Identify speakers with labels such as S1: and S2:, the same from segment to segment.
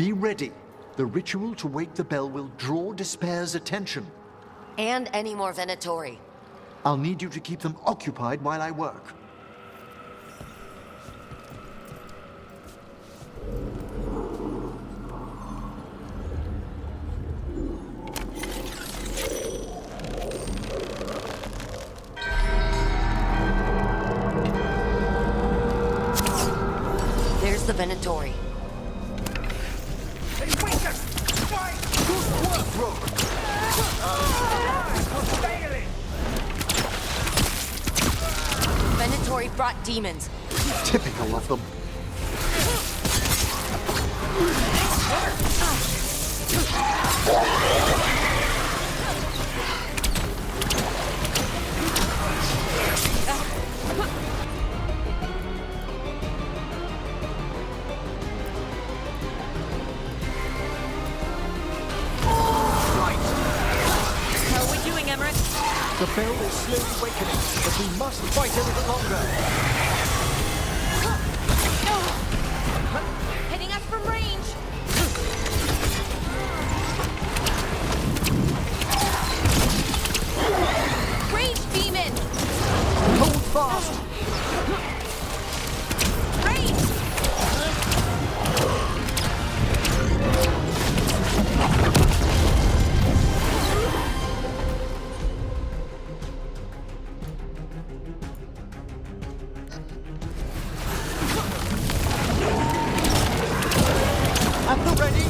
S1: Be ready. The ritual to wake the bell will draw Despair's attention.
S2: And any more Venatori.
S1: I'll need you to keep them occupied while I work.
S2: There's the Venatori.
S3: They wake us! Why?
S1: Good work, Rogue!
S3: Failing!
S2: Venatori brought demons.
S1: Typical of them.
S2: How are we doing, Emmerich?
S1: The bell is slowly awakening, but we must fight a little longer.
S2: Hitting us from range. Range demon!
S1: Hold fast!
S2: Range!
S1: At the ready!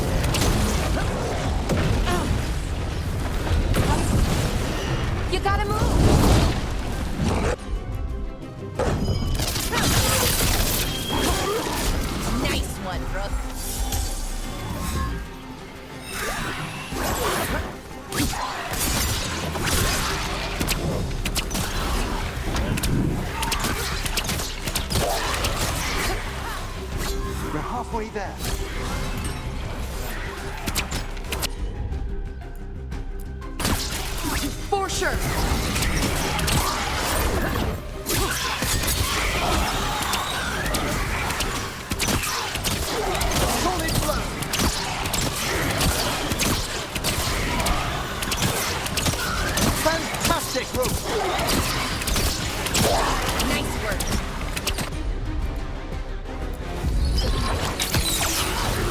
S2: You gotta move! Nice one, Brooke.
S1: We're halfway there.
S2: For sure.
S1: Solid blow! Fantastic, Rogue!
S2: Nice work.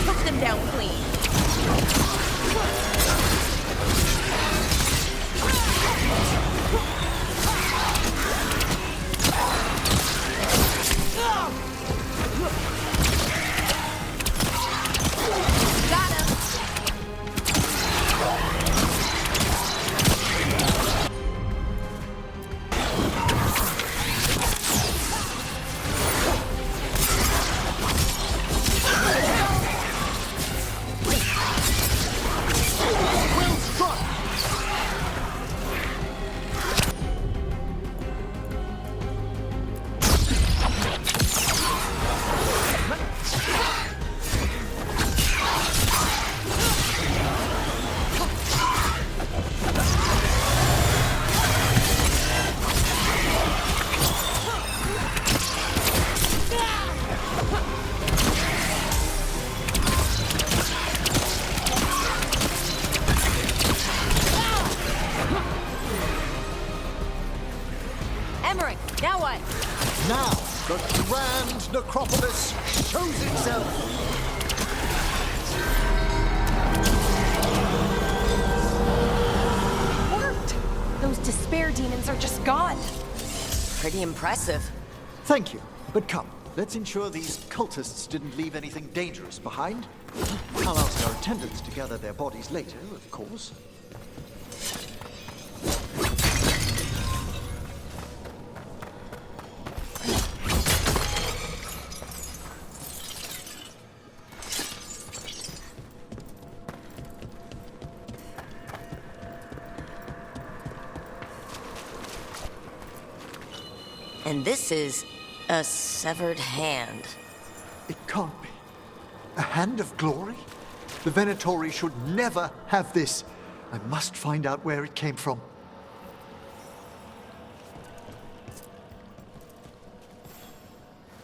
S2: Took them down clean. Got him.
S1: Well struck!
S2: Emmerich, now what?
S1: Now, the grand necropolis shows itself!
S2: Worked! Those despair demons are just gone. Pretty impressive.
S1: Thank you, but come, let's ensure these cultists didn't leave anything dangerous behind. I'll ask our attendants to gather their bodies later, of course.
S2: And this is a severed hand.
S1: It can't be. A hand of glory? The Venatori should never have this. I must find out where it came from.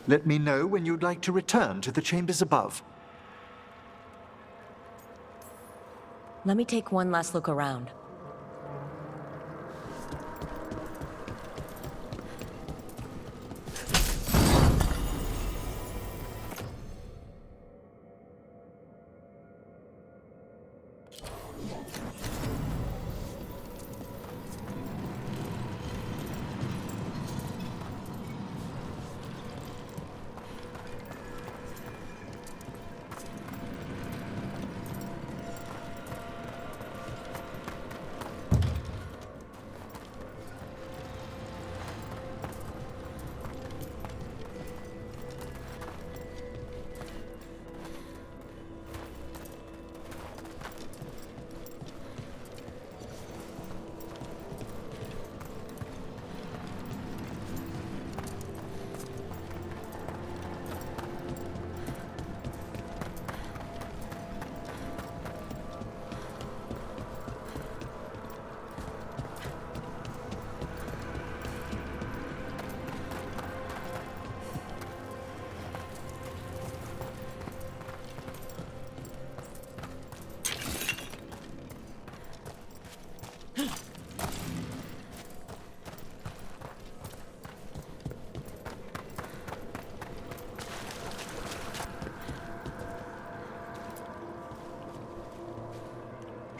S1: Let me know when you'd like to return to the chambers above.
S2: Let me take one last look around.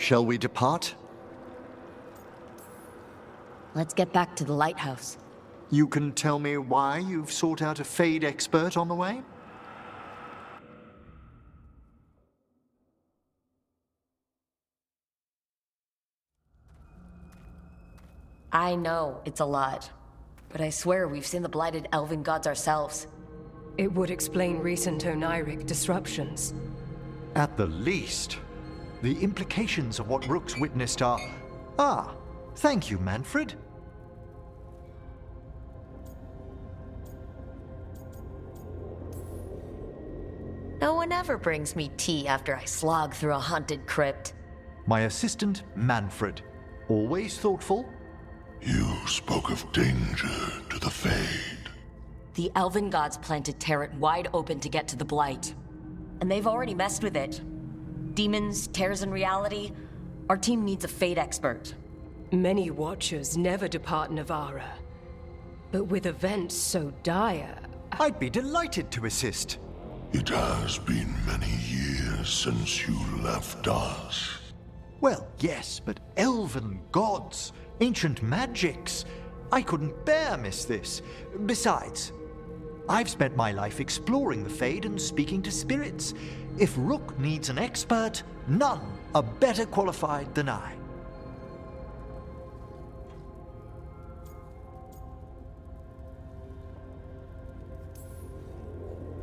S1: Shall we depart?
S2: Let's get back to the lighthouse.
S1: You can tell me why you've sought out a Fade expert on the way?
S2: I know it's a lot, but I swear we've seen the blighted elven gods ourselves.
S4: It would explain recent Oniric disruptions.
S1: At the least. The implications of what Rook's witnessed are... Ah, thank you, Manfred.
S2: No one ever brings me tea after I slog through a haunted crypt.
S1: My assistant, Manfred. Always thoughtful.
S5: You spoke of danger to the Fade.
S2: The elven gods plan to tear it wide open to get to the blight. And they've already messed with it. Demons, tears in reality. Our team needs a Fade expert.
S4: Many Watchers never depart Navara. But with events so dire...
S1: I'd be delighted to assist.
S5: It has been many years since you left us.
S1: Well, yes, but elven gods, ancient magics. I couldn't bear miss this. Besides, I've spent my life exploring the Fade and speaking to spirits. If Rook needs an expert, none are better qualified than I.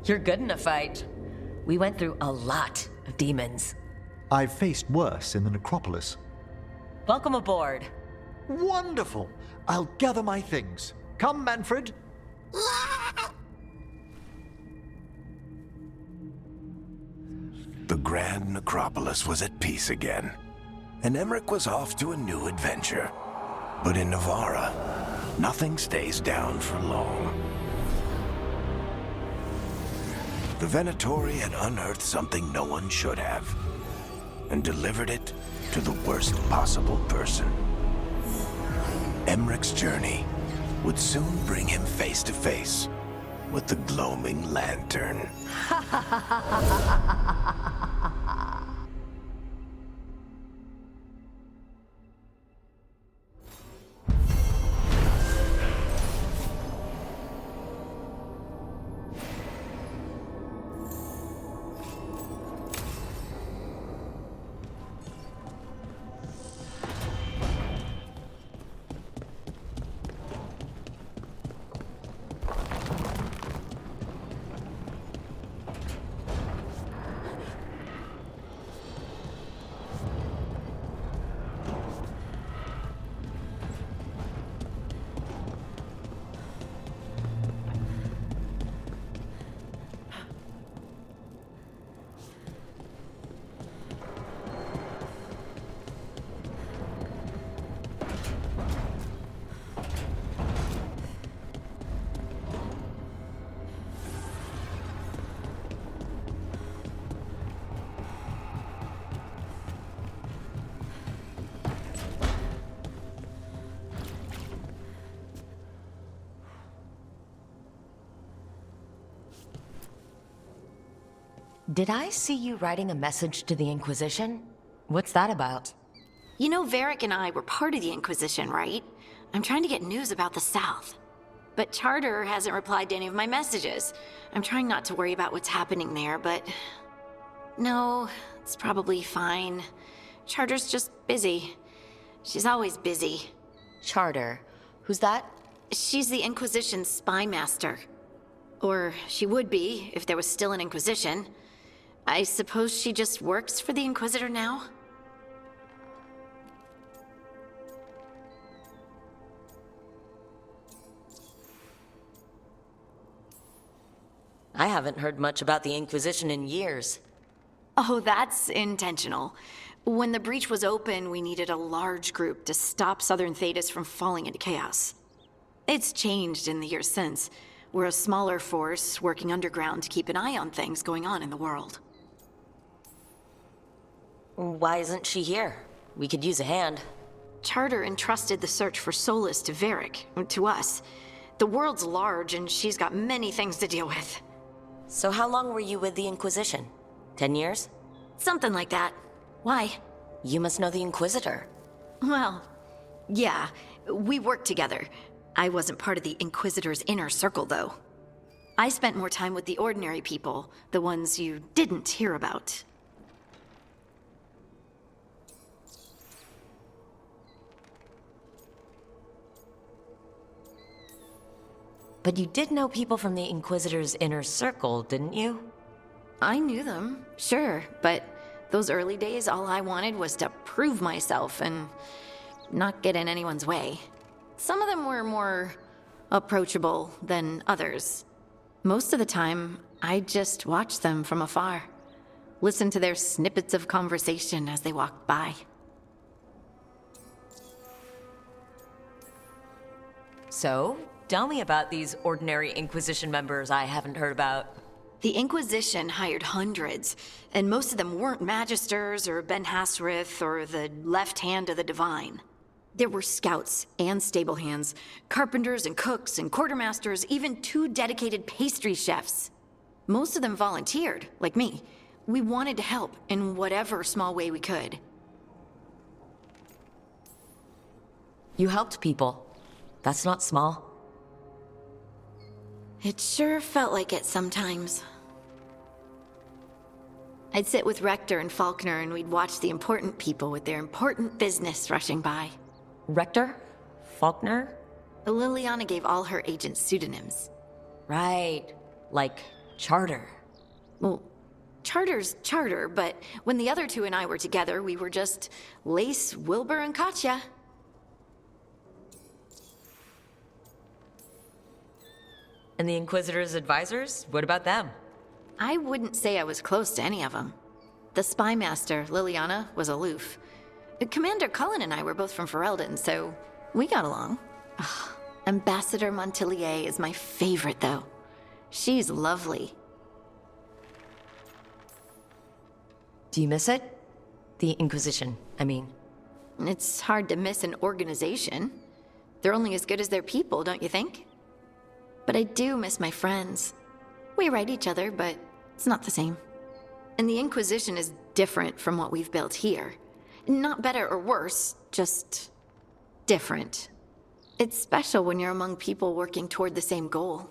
S2: You're good in a fight. We went through a lot of demons.
S1: I've faced worse in the necropolis.
S2: Welcome aboard.
S1: Wonderful! I'll gather my things. Come, Manfred.
S6: The Grand Necropolis was at peace again, and Emmerich was off to a new adventure. But in Navara, nothing stays down for long. The Venatori had unearthed something no one should have, and delivered it to the worst possible person. Emmerich's journey would soon bring him face to face with the gloaming lantern.
S2: Did I see you writing a message to the Inquisition? What's that about?
S7: You know, Varric and I were part of the Inquisition, right? I'm trying to get news about the South. But Charter hasn't replied to any of my messages. I'm trying not to worry about what's happening there, but... No, it's probably fine. Charter's just busy. She's always busy.
S2: Charter. Who's that?
S7: She's the Inquisition's spy master. Or she would be, if there was still an Inquisition. I suppose she just works for the Inquisitor now?
S2: I haven't heard much about the Inquisition in years.
S7: Oh, that's intentional. When the breach was open, we needed a large group to stop Southern Thetis from falling into chaos. It's changed in the years since. We're a smaller force working underground to keep an eye on things going on in the world.
S2: Why isn't she here? We could use a hand.
S7: Charter entrusted the search for Solus to Varric, to us. The world's large and she's got many things to deal with.
S2: So how long were you with the Inquisition? 10 years?
S7: Something like that. Why?
S2: You must know the Inquisitor.
S7: Well, yeah, we worked together. I wasn't part of the Inquisitor's inner circle, though. I spent more time with the ordinary people, the ones you didn't hear about.
S2: But you did know people from the Inquisitor's inner circle, didn't you?
S7: I knew them, sure, but those early days, all I wanted was to prove myself and not get in anyone's way. Some of them were more approachable than others. Most of the time, I just watched them from afar, listened to their snippets of conversation as they walked by.
S2: So, tell me about these ordinary Inquisition members I haven't heard about.
S7: The Inquisition hired hundreds, and most of them weren't Magisters or Ben Hasrith or the left hand of the Divine. There were scouts and stable hands, carpenters and cooks and quartermasters, even 2 dedicated pastry chefs. Most of them volunteered, like me. We wanted to help in whatever small way we could.
S2: You helped people. That's not small.
S7: It sure felt like it sometimes. I'd sit with Rector and Faulkner and we'd watch the important people with their important business rushing by.
S2: Rector? Faulkner?
S7: Liliana gave all her agents pseudonyms.
S2: Right. Like Charter.
S7: Well, Charter's Charter, but when the other 2 and I were together, we were just Lace, Wilbur, and Katya.
S2: And the Inquisitor's advisors? What about them?
S7: I wouldn't say I was close to any of them. The spy master, Liliana, was aloof. Commander Cullen and I were both from Ferelden, so we got along. Ugh, Ambassador Montillier is my favorite, though. She's lovely.
S2: Do you miss it? The Inquisition, I mean.
S7: It's hard to miss an organization. They're only as good as their people, don't you think? But I do miss my friends. We write each other, but it's not the same. And the Inquisition is different from what we've built here. Not better or worse, just different. It's special when you're among people working toward the same goal.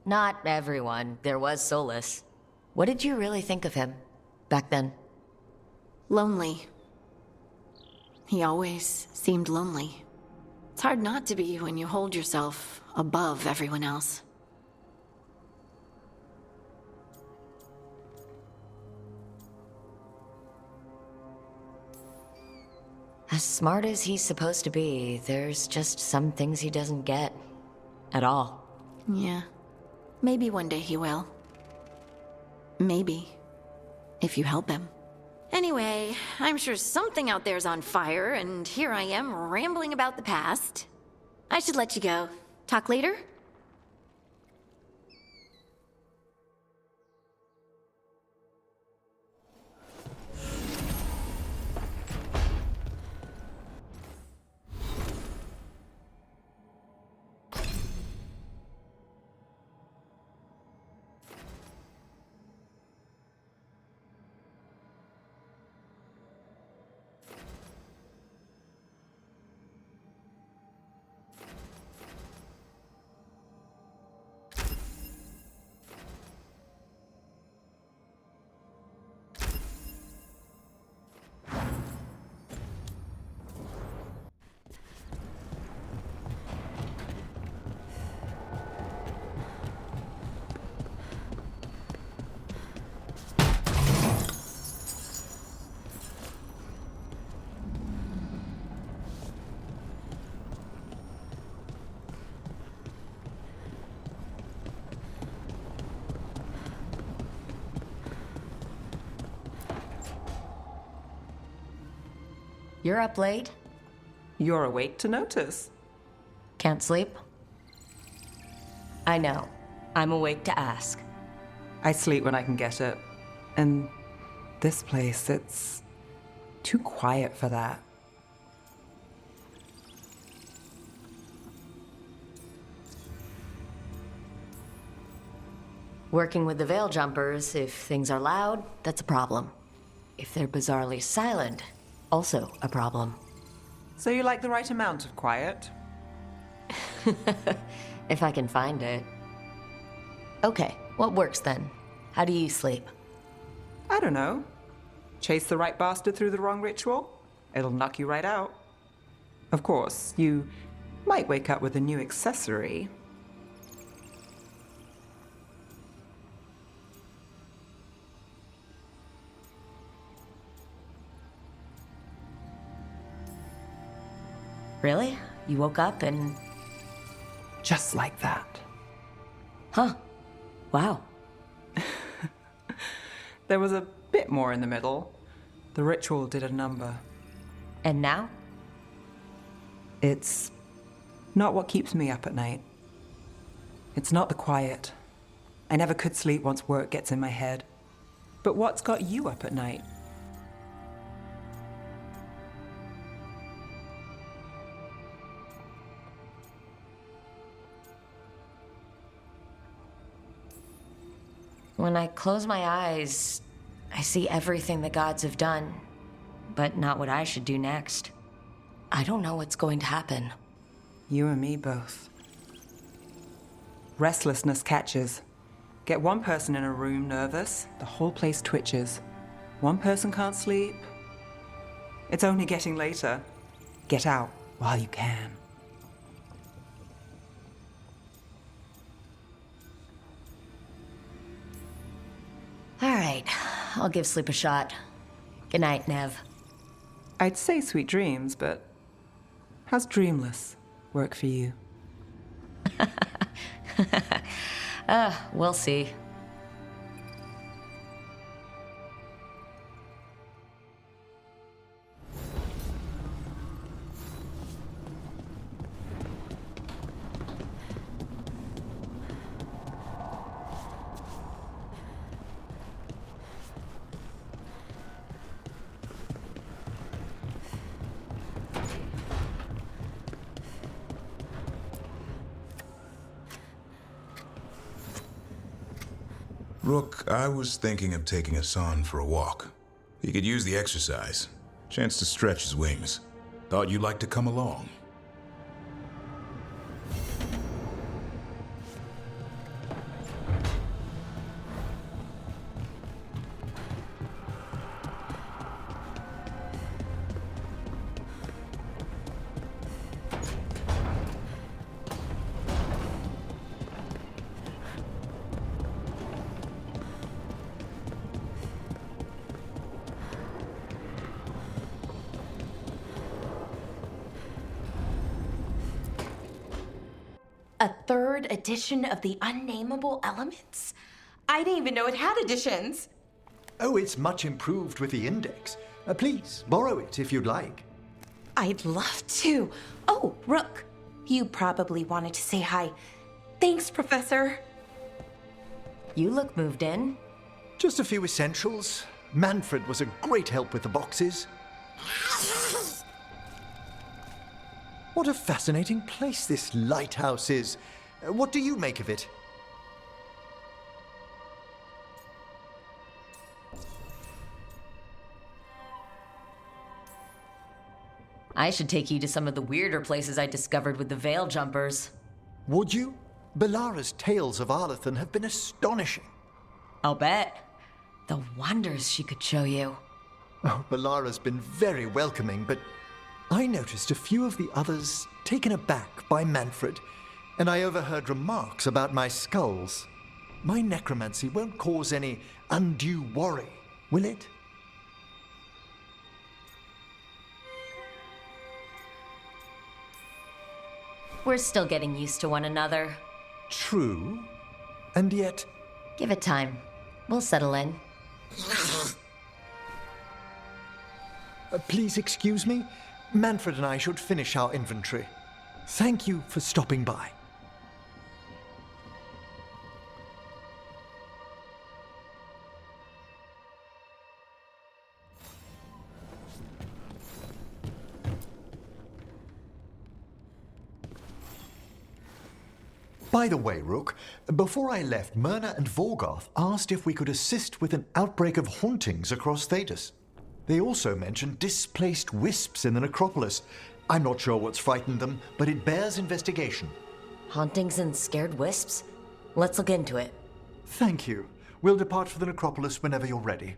S2: Not everyone. There was Solus. What did you really think of him back then?
S7: Lonely. He always seemed lonely. It's hard not to be when you hold yourself above everyone else.
S2: As smart as he's supposed to be, there's just some things he doesn't get. At all.
S7: Yeah. Maybe one day he will. Maybe. If you help him. Anyway, I'm sure something out there's on fire, and here I am rambling about the past. I should let you go. Talk later?
S2: You're up late.
S8: You're awake to notice.
S2: Can't sleep? I know. I'm awake to ask.
S8: I sleep when I can get it. And this place, it's too quiet for that.
S2: Working with the Veil Jumpers, if things are loud, that's a problem. If they're bizarrely silent, also a problem.
S8: So you like the right amount of quiet?
S2: If I can find it. Okay, what works then? How do you sleep?
S8: I don't know. Chase the right bastard through the wrong ritual? It'll knock you right out. Of course, you might wake up with a new accessory.
S2: Really? You woke up and...
S8: Just like that.
S2: Huh. Wow.
S8: There was a bit more in the middle. The ritual did a number.
S2: And now?
S8: It's not what keeps me up at night. It's not the quiet. I never could sleep once work gets in my head. But what's got you up at night?
S2: When I close my eyes, I see everything the gods have done, but not what I should do next. I don't know what's going to happen.
S8: You and me both. Restlessness catches. Get one person in a room nervous, the whole place twitches. One person can't sleep. It's only getting later. Get out while you can.
S2: All right, I'll give sleep a shot. Good night, Nev.
S8: I'd say sweet dreams, but how's dreamless work for you?
S2: We'll see.
S9: Rook, I was thinking of taking Hassan for a walk. He could use the exercise. Chance to stretch his wings. Thought you'd like to come along.
S10: A third edition of the Unnameable Elements? I didn't even know it had editions.
S1: Oh, it's much improved with the index. Please, borrow it if you'd like.
S10: I'd love to. Oh, Rook, you probably wanted to say hi. Thanks, Professor.
S2: You look moved in.
S1: Just a few essentials. Manfred was a great help with the boxes. What a fascinating place this lighthouse is. What do you make of it?
S2: I should take you to some of the weirder places I discovered with the Veil Jumpers.
S1: Would you? Belara's tales of Arlathan have been astonishing.
S2: I'll bet. The wonders she could show you.
S1: Oh, Belara's been very welcoming, but I noticed a few of the others taken aback by Manfred, and I overheard remarks about my skulls. My necromancy won't cause any undue worry, will it?
S2: We're still getting used to one another.
S1: True. And yet...
S2: Give it time. We'll settle in.
S1: Please excuse me. Manfred and I should finish our inventory. Thank you for stopping by. By the way, Rook, before I left, Myrna and Veilguard asked if we could assist with an outbreak of hauntings across Thedas. They also mentioned displaced wisps in the necropolis. I'm not sure what's frightened them, but it bears investigation.
S2: Hauntings and scared wisps? Let's look into it.
S1: Thank you. We'll depart for the necropolis whenever you're ready.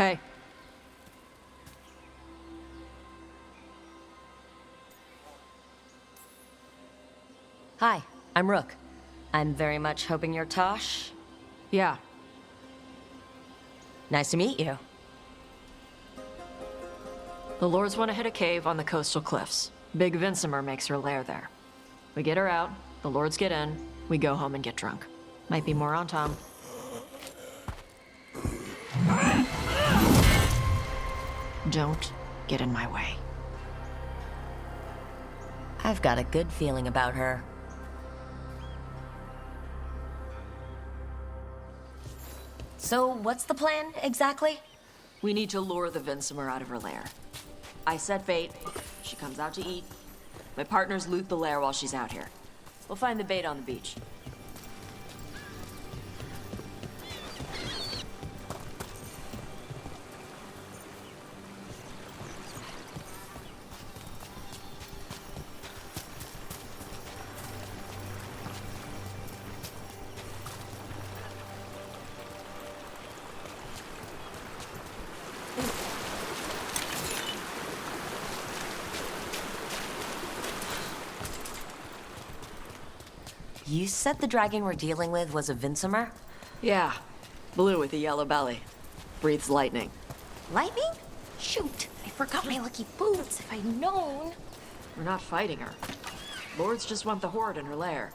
S11: Hey.
S2: Hi, I'm Rook. I'm very much hoping you're Tosh.
S11: Yeah.
S2: Nice to meet you.
S11: The Lords want to hit a cave on the coastal cliffs. Big Vincimer makes her lair there. We get her out, the Lords get in, we go home and get drunk. Might be more on Tom. Don't get in my way.
S2: I've got a good feeling about her. So, what's the plan, exactly?
S11: We need to lure the Vincimer out of her lair. I set bait, she comes out to eat. My partners loot the lair while she's out here. We'll find the bait on the beach.
S2: You said the dragon we're dealing with was a Vincimer?
S11: Yeah, blue with a yellow belly. Breathes lightning.
S2: Lightning? Shoot, I forgot my lucky boots. If I'd known.
S11: We're not fighting her. Lords just want the horde in her lair.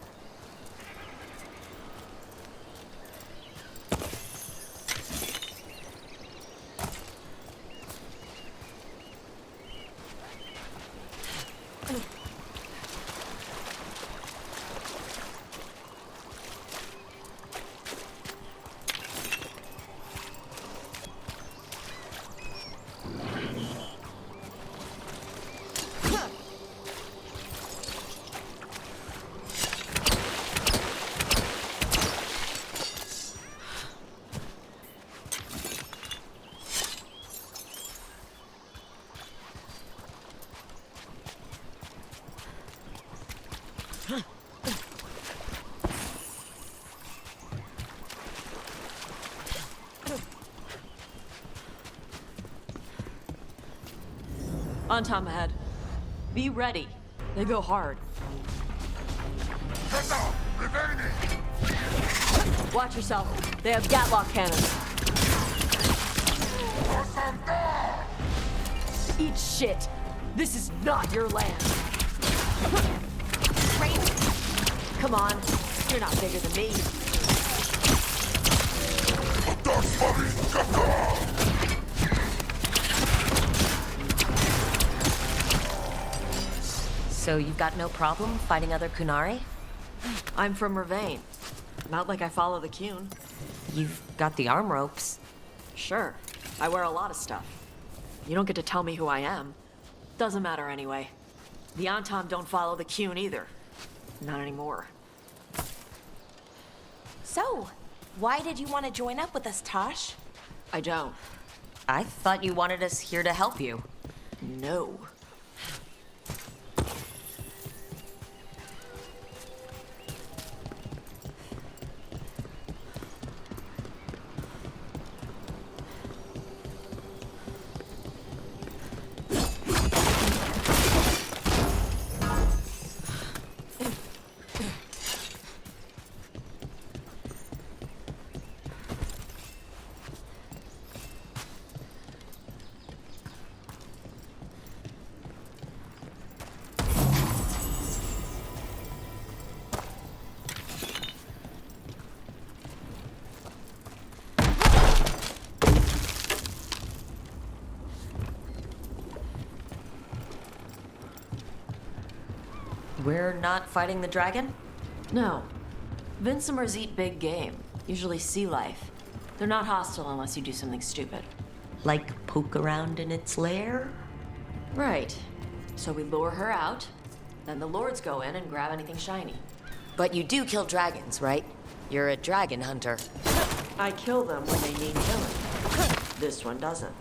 S11: On Tom ahead. Be ready. They go hard. Watch yourself. They have Gatlock cannons. Eat shit. This is not your land. Come on. You're not bigger than me.
S2: So you've got no problem fighting other Kunari?
S11: I'm from Ravane. Not like I follow the Qun.
S2: You've got the arm ropes.
S11: Sure. I wear a lot of stuff. You don't get to tell me who I am. Doesn't matter anyway. The Antom don't follow the Qun either. Not anymore.
S10: So, why did you want to join up with us, Tosh?
S11: I don't.
S2: I thought you wanted us here to help you.
S11: No.
S2: We're not fighting the dragon?
S11: No. Vincimers eat big game, usually sea life. They're not hostile unless you do something stupid.
S2: Like poke around in its lair?
S11: Right. So we lure her out, then the lords go in and grab anything shiny.
S2: But you do kill dragons, right? You're a dragon hunter.
S11: I kill them when they need killing. This one doesn't.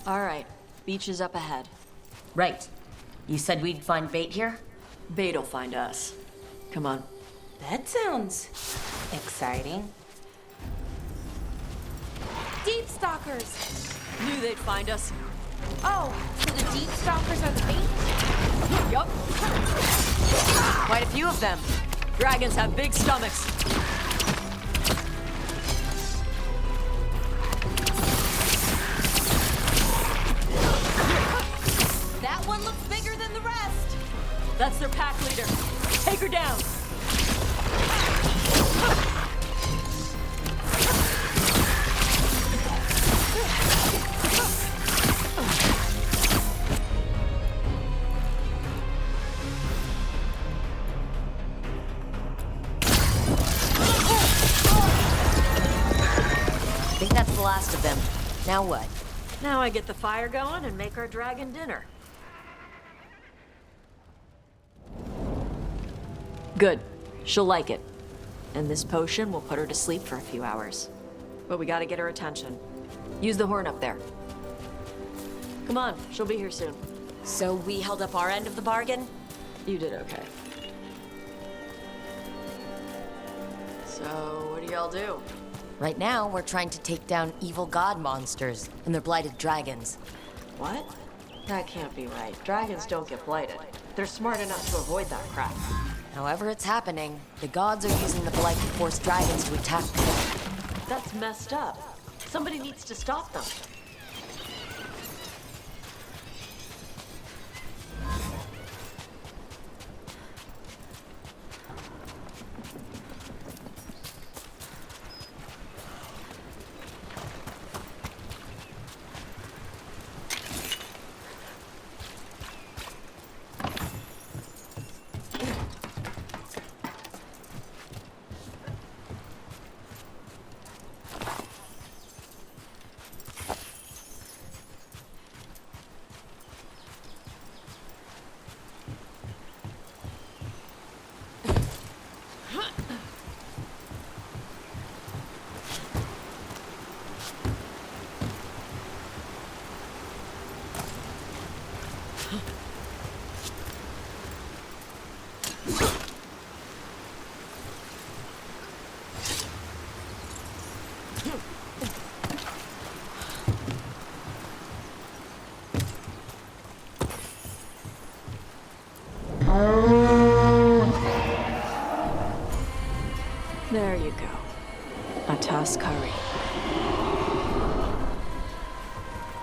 S11: All right, beach is up ahead.
S2: Right. You said we'd find bait here?
S11: Bait'll find us. Come on.
S10: That sounds exciting. Deep stalkers!
S11: Knew they'd find us.
S10: Oh, so the deep stalkers are the bait?
S11: Yup. Quite a few of them. Dragons have big stomachs.
S10: That one looks bigger than the rest.
S11: That's their pack leader. Take her down.
S2: I think that's the last of them. Now what?
S11: Now I get the fire going and make our dragon dinner. Good. She'll like it. And this potion will put her to sleep for a few hours. But we gotta get her attention. Use the horn up there. Come on, she'll be here soon.
S2: So we held up our end of the bargain?
S11: You did okay. So, what do y'all do?
S2: Right now, we're trying to take down evil god monsters and their blighted dragons.
S11: What? That can't be right. Dragons don't get blighted. They're smart enough to avoid that crap.
S2: However it's happening, the gods are using the blight to force dragons to attack people.
S11: That's messed up. Somebody needs to stop them. There you go. A toss curry.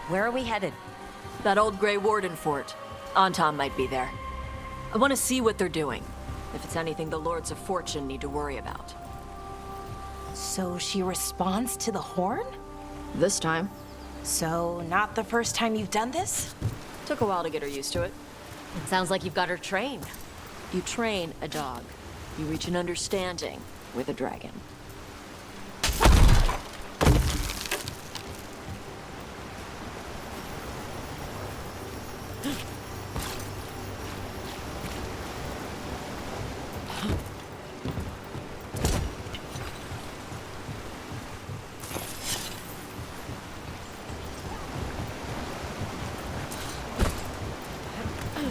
S2: Where are we headed?
S11: That old Grey Warden fort. Anton might be there. I want to see what they're doing. If it's anything the Lords of Fortune need to worry about.
S10: So she responds to the horn?
S11: This time.
S10: So, not the first time you've done this?
S11: Took a while to get her used to it.
S2: It sounds like you've got her trained.
S11: You train a dog. You reach an understanding with a dragon.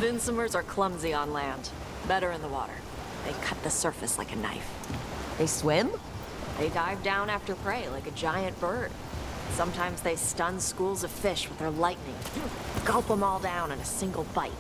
S11: Vinsomers are clumsy on land, better in the water. They cut the surface like a knife.
S2: They swim?
S11: They dive down after prey like a giant bird. Sometimes they stun schools of fish with their lightning. Gulp them all down in a single bite.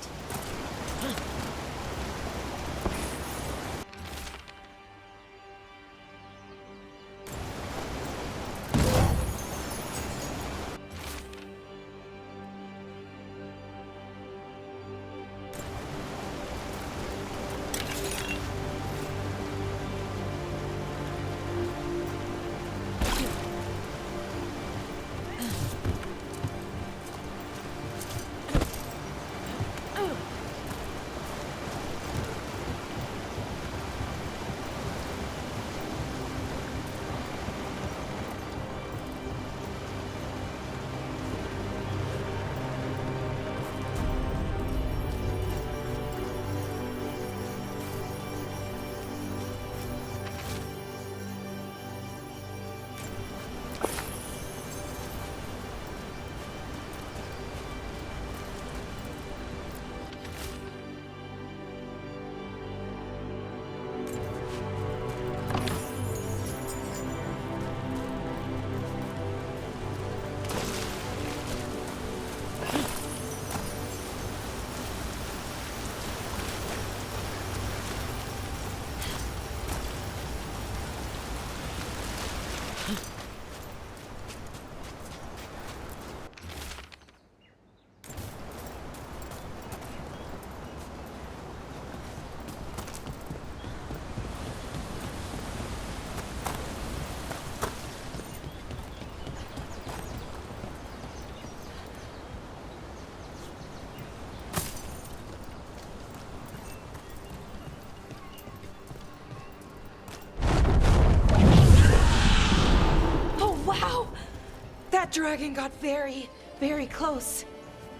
S10: That dragon got very, very close.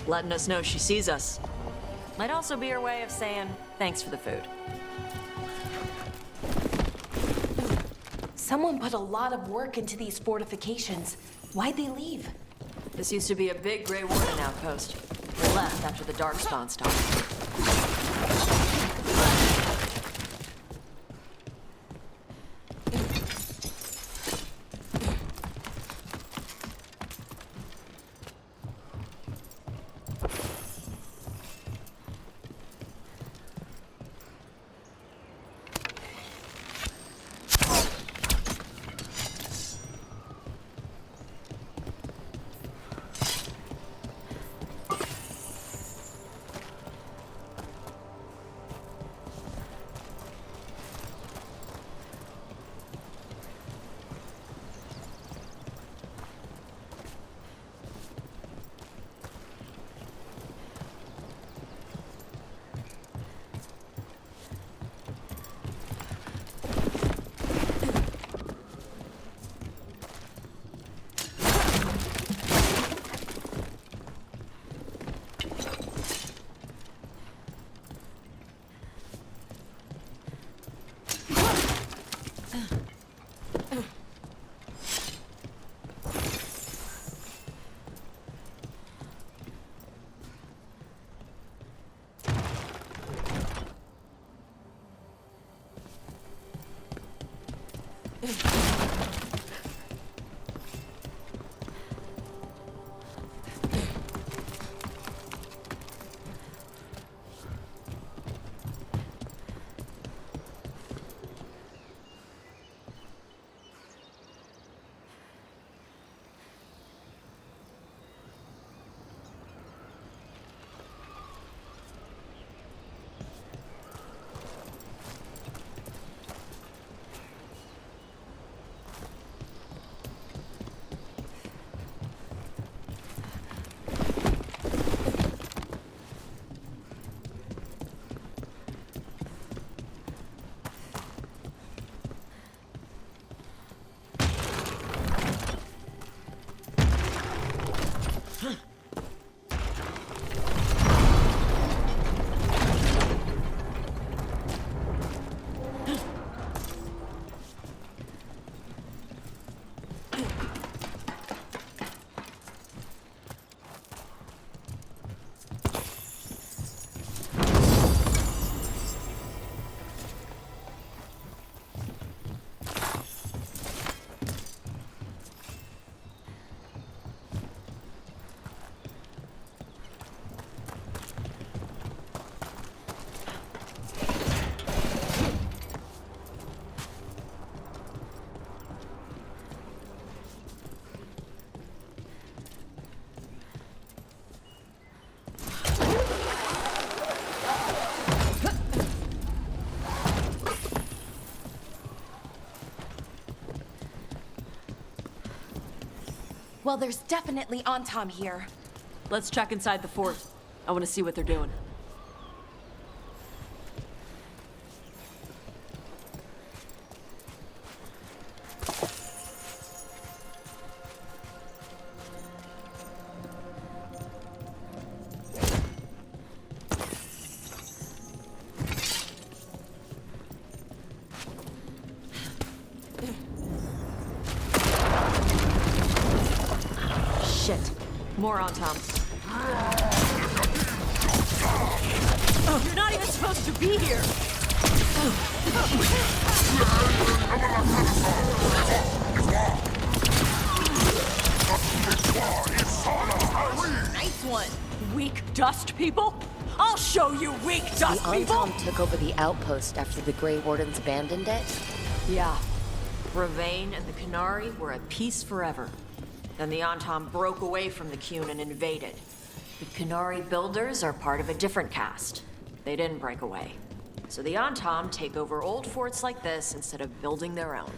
S11: Letting us know she sees us. Might also be her way of saying thanks for the food.
S10: Someone put a lot of work into these fortifications. Why'd they leave?
S11: This used to be a big Grey Warden outpost. They left after the Darkspawn stopped.
S10: Well, there's definitely Antom here.
S11: Let's check inside the fort. I want to see what they're doing. Shit. More on Tom. Oh, you're not even supposed to be here!
S10: Nice one.
S11: Weak dust people? I'll show you weak dust
S2: The
S11: people!
S2: Antom took over the outpost after the Grey Wardens abandoned it.
S11: Yeah. Ravain and the Canary were at peace forever. Then the Antom broke away from the Qun and invaded. The Canary builders are part of a different caste. They didn't break away. So the Antom take over old forts like this instead of building their own.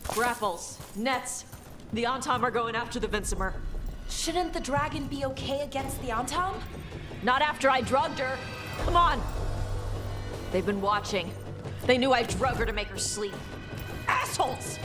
S11: Grapples, nets. The Antom are going after the Vincimer.
S10: Shouldn't the dragon be okay against the Antom?
S11: Not after I drugged her. Come on. They've been watching. They knew I drug her to make her sleep. Assholes!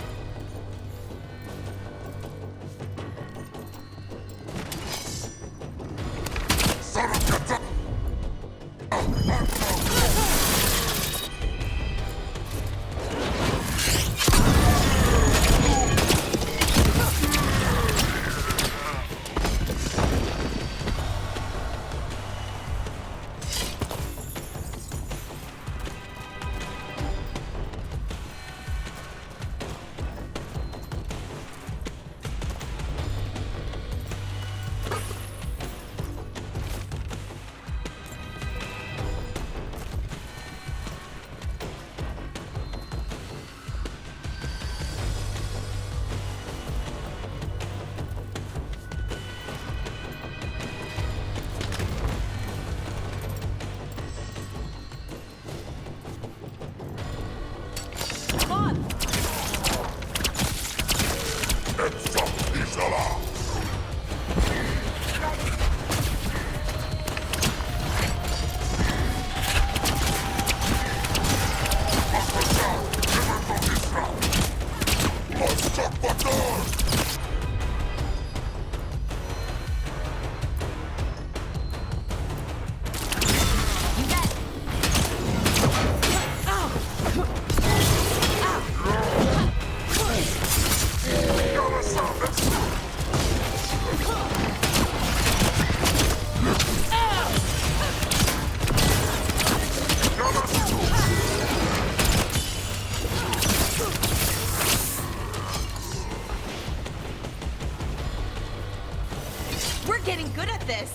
S10: We're getting good at this.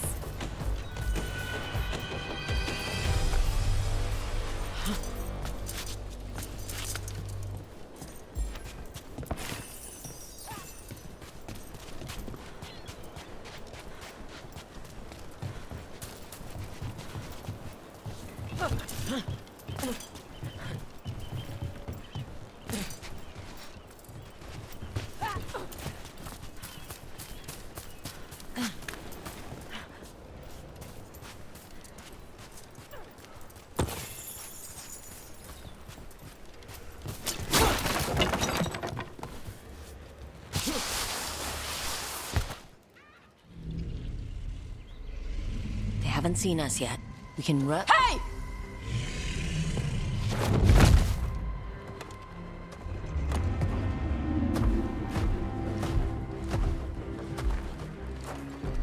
S2: They haven't seen us yet. We can run.
S11: Hey!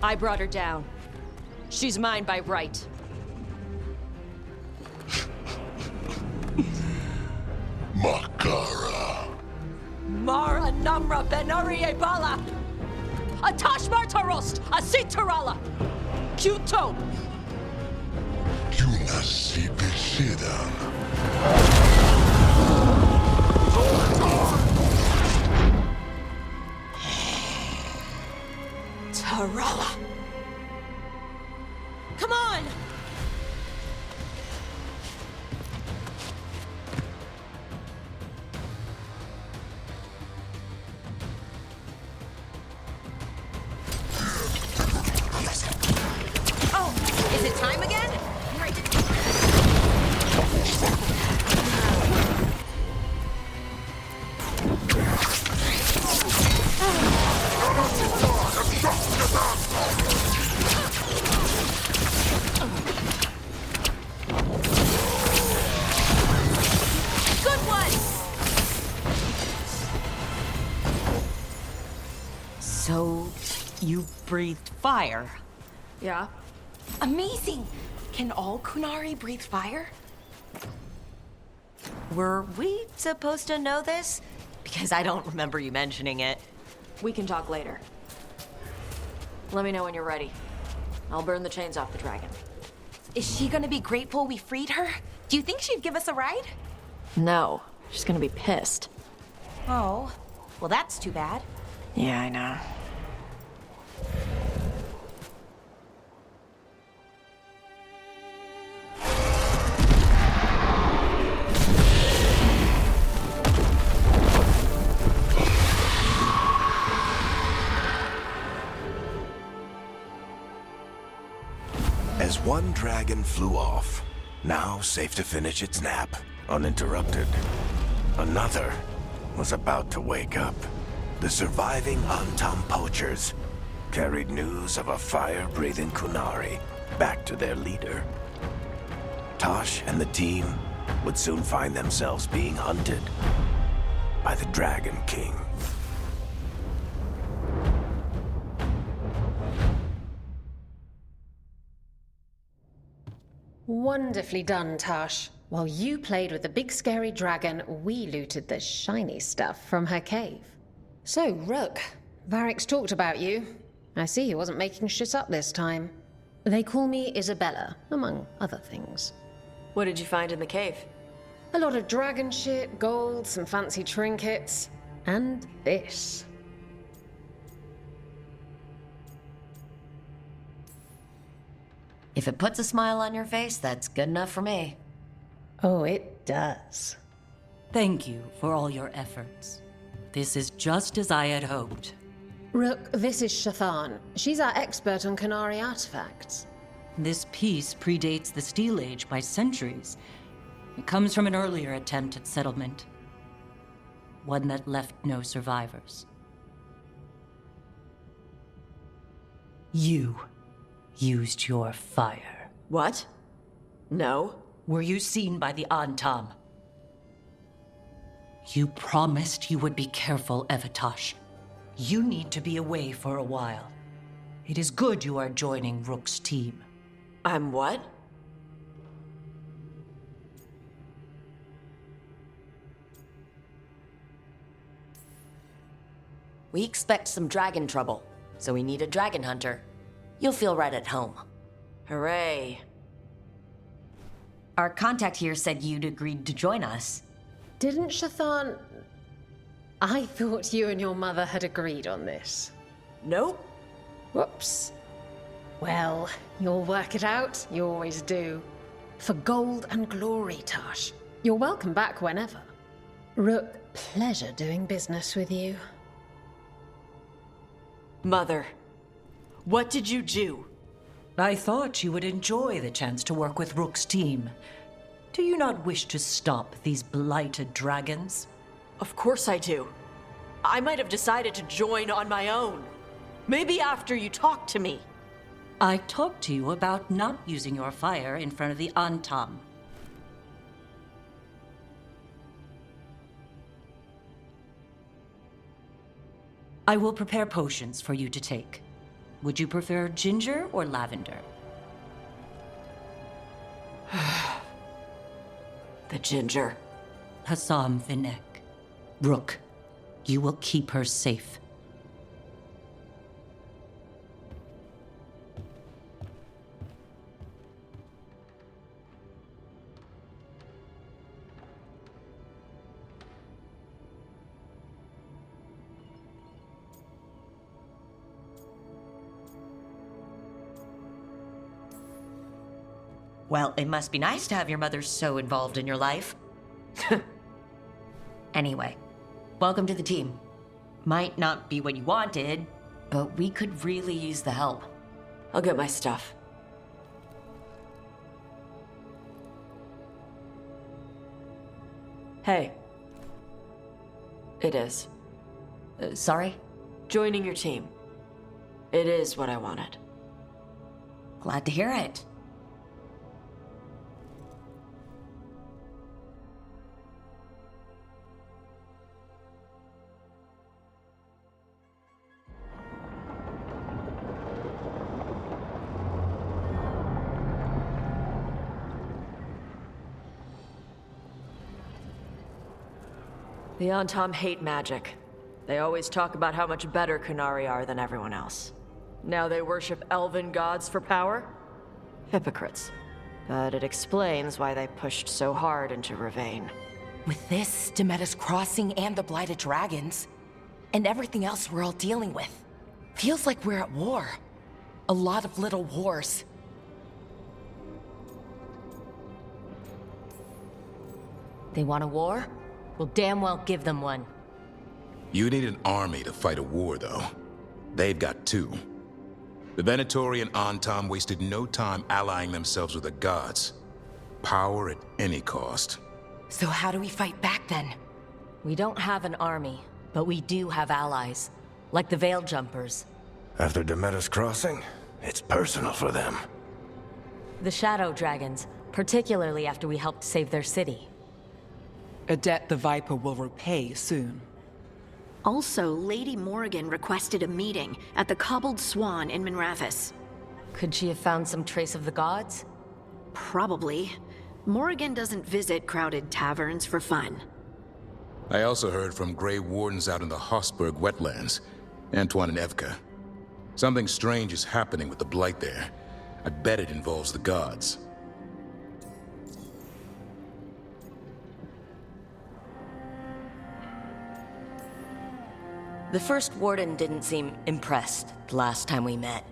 S11: I brought her down. She's mine by right.
S5: Makara.
S11: Mara Namra Benari Bala! Atash Martarost! Asitarala! Kyuto!
S5: Kunasipisidan.
S11: Tarala! Come on!
S2: Oh, is it time again? Right.
S11: Good one!
S2: So, you breathed fire?
S11: Yeah?
S10: Amazing! Can all Kunari breathe fire?
S2: Were we supposed to know this? Because I don't remember you mentioning it.
S11: We can talk later. Let me know when you're ready. I'll burn the chains off the dragon.
S10: Is she gonna be grateful we freed her? Do you think she'd give us a ride?
S11: No, she's gonna be pissed.
S10: Oh, well that's too bad.
S11: Yeah, I know.
S6: As one dragon flew off, now safe to finish its nap, uninterrupted, another was about to wake up. The surviving Antam poachers carried news of a fire-breathing Kunari back to their leader. Tosh and the team would soon find themselves being hunted by the Dragon King.
S4: Wonderfully done, Tash. While you played with the big scary dragon, we looted the shiny stuff from her cave. So, Rook, Varric's talked about you. I see he wasn't making shit up this time. They call me Isabella, among other things.
S11: What did you find in the cave?
S4: A lot of dragon shit, gold, some fancy trinkets, and this.
S2: If it puts a smile on your face, that's good enough for me.
S4: Oh, it does.
S12: Thank you for all your efforts. This is just as I had hoped.
S4: Rook, this is Shathan. She's our expert on Kunari artifacts.
S12: This piece predates the Steel Age by centuries. It comes from an earlier attempt at settlement. One that left no survivors. You used your fire.
S11: What? No.
S12: Were you seen by the Antam? You promised you would be careful, Evatosh. You need to be away for a while. It is good you are joining Rook's team.
S11: I'm what?
S2: We expect some dragon trouble, so we need a dragon hunter. You'll feel right at home.
S11: Hooray.
S2: Our contact here said you'd agreed to join us.
S4: Didn't Shathan... I thought you and your mother had agreed on this.
S11: Nope.
S4: Whoops. Well, you'll work it out. You always do. For gold and glory, Tash. You're welcome back whenever. Rook, pleasure doing business with you.
S11: Mother, what did you do?
S12: I thought you would enjoy the chance to work with Rook's team. Do you not wish to stop these blighted dragons?
S11: Of course I do. I might have decided to join on my own. Maybe after you talked to me.
S12: I talked to you about not using your fire in front of the Antam. I will prepare potions for you to take. Would you prefer ginger or lavender?
S11: The ginger.
S12: Hassam Vinek. Rook, you will keep her safe.
S2: Well, it must be nice to have your mother so involved in your life. Anyway, welcome to the team. Might not be what you wanted, but we could really use the help.
S11: I'll get my stuff. Hey. It is.
S2: Sorry?
S11: Joining your team. It is what I wanted.
S2: Glad to hear it.
S11: The Antam hate magic. They always talk about how much better Kunari are than everyone else. Now they worship elven gods for power? Hypocrites. But it explains why they pushed so hard into Ravane.
S10: With this, Demeter's Crossing and the Blighted Dragons, and everything else we're all dealing with, feels like we're at war. A lot of little wars.
S2: They want a war? We'll damn well give them one.
S9: You need an army to fight a war, though. They've got two. The Venatori and Antam wasted no time allying themselves with the gods. Power at any cost.
S10: So how do we fight back then?
S2: We don't have an army, but we do have allies. Like the Veil Jumpers.
S6: After Demeter's Crossing, it's personal for them.
S2: The Shadow Dragons, particularly after we helped save their city.
S8: A debt the Viper will repay soon.
S7: Also, Lady Morrigan requested a meeting at the Cobbled Swan in Minrathous.
S2: Could she have found some trace of the gods?
S7: Probably. Morrigan doesn't visit crowded taverns for fun.
S9: I also heard from Grey Wardens out in the Hossberg wetlands, Antoine and Evka. Something strange is happening with the Blight there. I bet it involves the gods.
S2: The first warden didn't seem impressed the last time we met.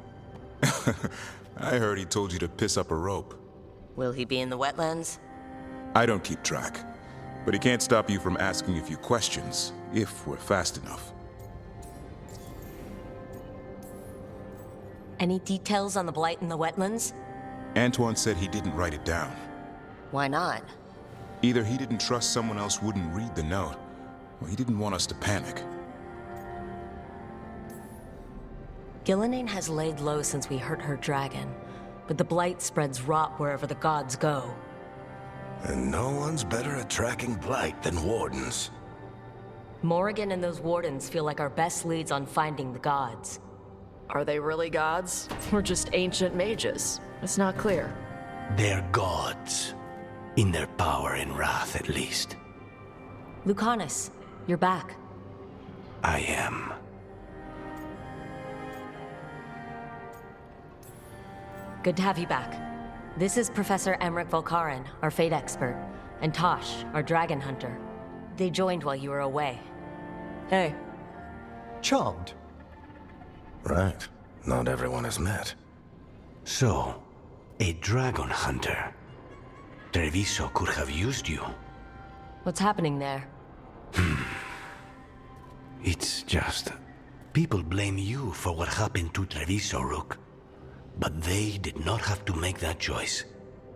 S9: I heard he told you to piss up a rope.
S2: Will he be in the wetlands?
S9: I don't keep track, but he can't stop you from asking a few questions, if we're fast enough.
S2: Any details on the blight in the wetlands?
S9: Antoine said he didn't write it down.
S2: Why not?
S9: Either he didn't trust someone else wouldn't read the note, or he didn't want us to panic.
S2: Gillenane has laid low since we hurt her dragon, but the blight spreads rot wherever the gods go.
S6: And no one's better at tracking blight than wardens.
S2: Morrigan and those wardens feel like our best leads on finding the gods.
S11: Are they really gods? Or just ancient mages? It's not clear.
S6: They're gods. In their power and wrath, at least.
S2: Lucanus, you're back.
S6: I am.
S2: Good to have you back. This is Professor Emmerich Volkaren, our fate expert, and Tosh, our dragon hunter. They joined while you were away.
S11: Hey.
S1: Charmed.
S6: Right. Not everyone has met. So, a dragon hunter. Treviso could have used you.
S11: What's happening there?
S6: It's just... people blame you for what happened to Treviso, Rook. But they did not have to make that choice,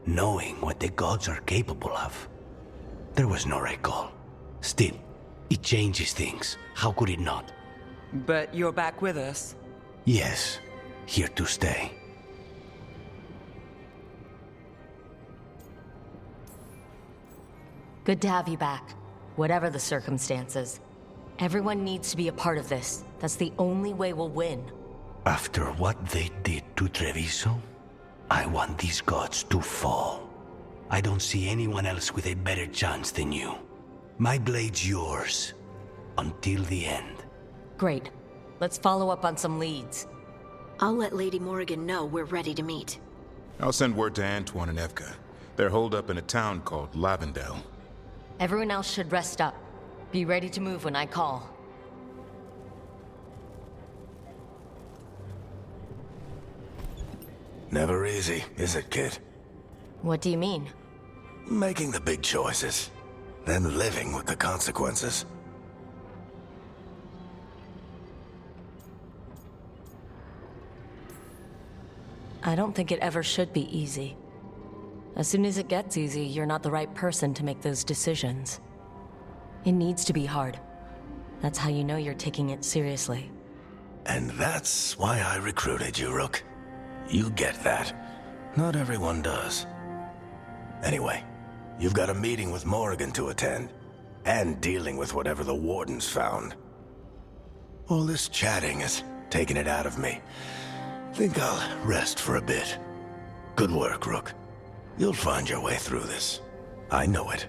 S6: knowing what the gods are capable of. There was no recall. Still, it changes things. How could it not?
S8: But you're back with us.
S6: Yes, here to stay.
S2: Good to have you back, whatever the circumstances. Everyone needs to be a part of this. That's the only way we'll win.
S6: After what they did to Treviso, I want these gods to fall. I don't see anyone else with a better chance than you. My blade's yours, until the end.
S2: Great. Let's follow up on some leads.
S7: I'll let Lady Morrigan know we're ready to meet.
S9: I'll send word to Antoine and Evka. They're holed up in a town called Lavendel.
S2: Everyone else should rest up. Be ready to move when I call.
S6: Never easy, is it, kid?
S2: What do you mean?
S6: Making the big choices, then living with the consequences.
S2: I don't think it ever should be easy. As soon as it gets easy, you're not the right person to make those decisions. It needs to be hard. That's how you know you're taking it seriously.
S6: And that's why I recruited you, Rook. You get that. Not everyone does. Anyway, you've got a meeting with Morrigan to attend, and dealing with whatever the Wardens found. All this chatting is taking it out of me. Think I'll rest for a bit. Good work, Rook. You'll find your way through this. I know it.